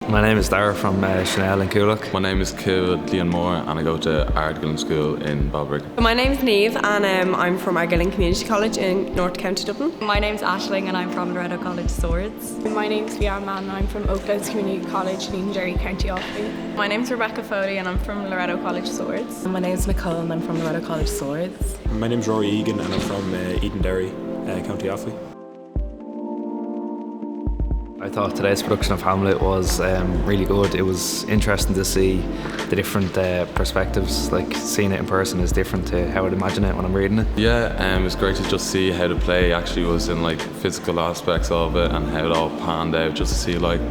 My name is Dara from Chanel in Coolock. My name is Leon Moore and I go to Ardgillan School in Bobrick. My name's Neve and I'm from Ardgillan Community College in North County Dublin. My name's Aisling and I'm from Loretto College Swords. My name's Leanne and I'm from Oaklands Community College in Edenderry, County Offaly. My name's Rebecca Foley and I'm from Loretto College Swords. My name's Nicole and I'm from Loretto College Swords. My name's Rory Egan and I'm from Edenderry, County Offaly. I thought today's production of Hamlet was really good. It was interesting to see the different perspectives. Like, seeing it in person is different to how I'd imagine it when I'm reading it. Yeah, it was great to just see how the play actually was in like physical aspects of it and how it all panned out, just to see like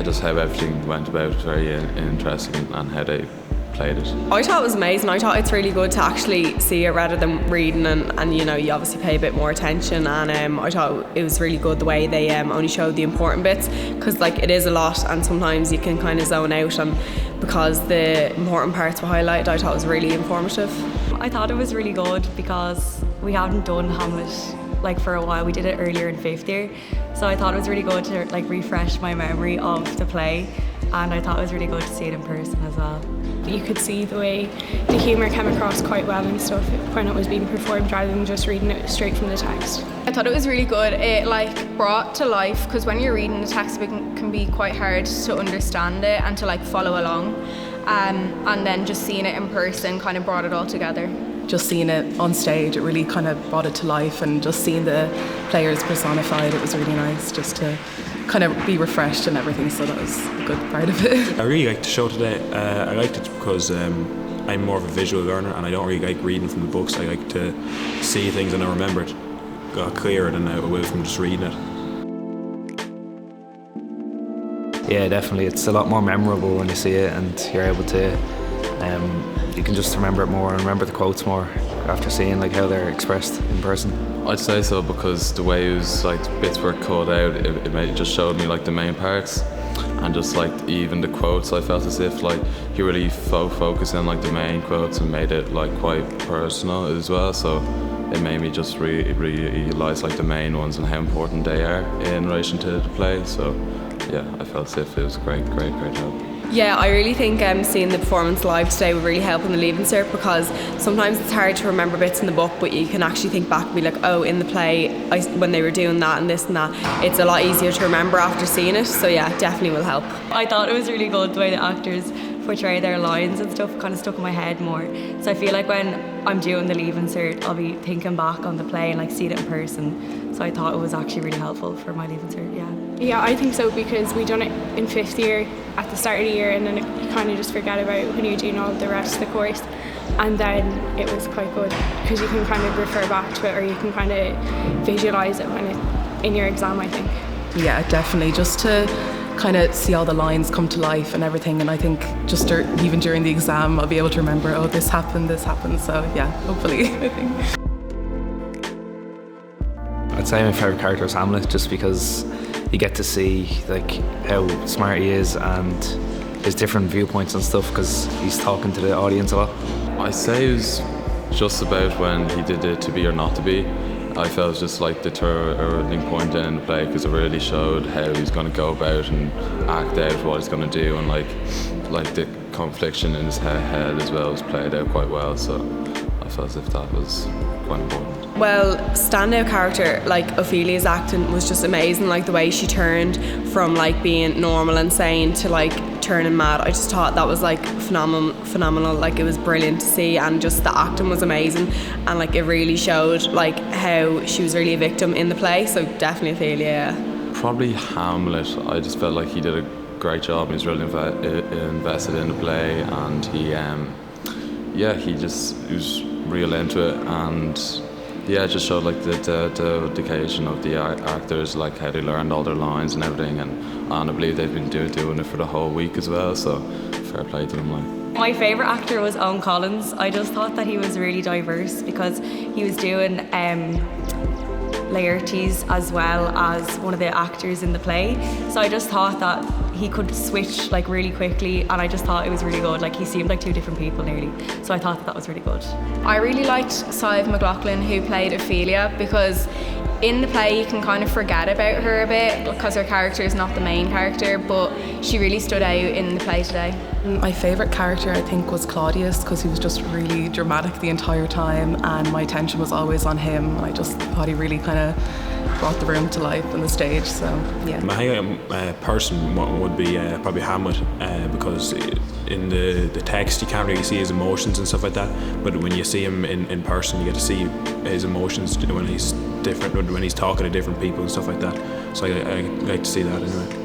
just how everything went about. Very interesting, and how they played it. I thought it was amazing. I thought it's really good to actually see it rather than reading, and you know, you obviously pay a bit more attention, and I thought it was really good the way they only showed the important bits, because like it is a lot and sometimes you can kind of zone out, and because the important parts were highlighted, I thought it was really informative. I thought it was really good because we haven't done Hamlet like for a while. We did it earlier in 5th year, so I thought it was really good to like refresh my memory of the play, and I thought it was really good to see it in person as well. You could see the way the humour came across quite well and stuff when it was being performed rather than just reading it straight from the text. I thought it was really good. It like brought to life, because when you're reading the text it can be quite hard to understand it and to like follow along, and then just seeing it in person kind of brought it all together. Just seeing it on stage, it really kind of brought it to life, and just seeing the players personified, it was really nice just to kind of be refreshed and everything, so that was a good part of it. I really liked the show today. I liked it because I'm more of a visual learner and I don't really like reading from the books. I like to see things and I remember it got clearer than I will from just reading it. Yeah, definitely. It's a lot more memorable when you see it, and you're able to you can just remember it more and remember the quotes more after seeing like how they're expressed in person. I'd say so, because the way it was like bits were cut out, it just showed me like the main parts, and just like even the quotes, I felt as if like he really focused on like the main quotes and made it like quite personal as well. So it made me just realise like the main ones and how important they are in relation to the play. So yeah, I felt as if it was a great job. Yeah, I really think seeing the performance live today would really help in the Leaving Cert, because sometimes it's hard to remember bits in the book, but you can actually think back and be like, oh, in the play, when they were doing that and this and that, it's a lot easier to remember after seeing it. So yeah, definitely will help. I thought it was really good the way the actors portray their lines and stuff kind of stuck in my head more. So I feel like when I'm doing the Leaving Cert, I'll be thinking back on the play and like see it in person. So I thought it was actually really helpful for my Leaving Cert, yeah. Yeah, I think so, because we done it in 5th year at the start of the year, and then you kind of just forget about it when you're doing all the rest of the course. And then it was quite good because you can kind of refer back to it, or you can kind of visualise it when in your exam, I think. Yeah, definitely, just to kind of see all the lines come to life and everything, and I think just even during the exam I'll be able to remember, oh, this happened, so yeah, hopefully. I think. I'd say my favourite character is Hamlet, just because you get to see like how smart he is and his different viewpoints and stuff, because he's talking to the audience a lot. I say it was just about when he did it, to be or not to be. I felt it was just like the turning point in the play, because it really showed how he's going to go about and act out what he's going to do, and like the confliction in his head as well was played out quite well. So I felt as if that was quite important. Well, standout character, like Ophelia's acting was just amazing. Like the way she turned from like being normal and sane to like turning mad. I just thought that was like phenomenal. Like it was brilliant to see, and just the acting was amazing, and like it really showed like how she was really a victim in the play. So definitely Ophelia. Yeah. Probably Hamlet. I just felt like he did a great job. He was really invested in the play, and he was real into it, and yeah, it just showed like the dedication of the actors, like how they learned all their lines and everything, and I believe they've been doing it for the whole week as well, so fair play to them. Like, my favourite actor was Owen Collins. I just thought that he was really diverse, because he was doing Laertes as well as one of the actors in the play, so I just thought that he could switch like really quickly, and I just thought it was really good. Like he seemed like two different people nearly, so I thought that was really good. I really liked Sive McLaughlin, who played Ophelia, because in the play you can kind of forget about her a bit because her character is not the main character, but she really stood out in the play today. My favourite character I think was Claudius, because he was just really dramatic the entire time and my attention was always on him. I just thought he really kind of brought the room to life on the stage, so yeah. My highlight person would be probably Hamlet, because in the text you can't really see his emotions and stuff like that, but when you see him in person you get to see his emotions when he's different, when he's talking to different people and stuff like that, so I like to see that anyway.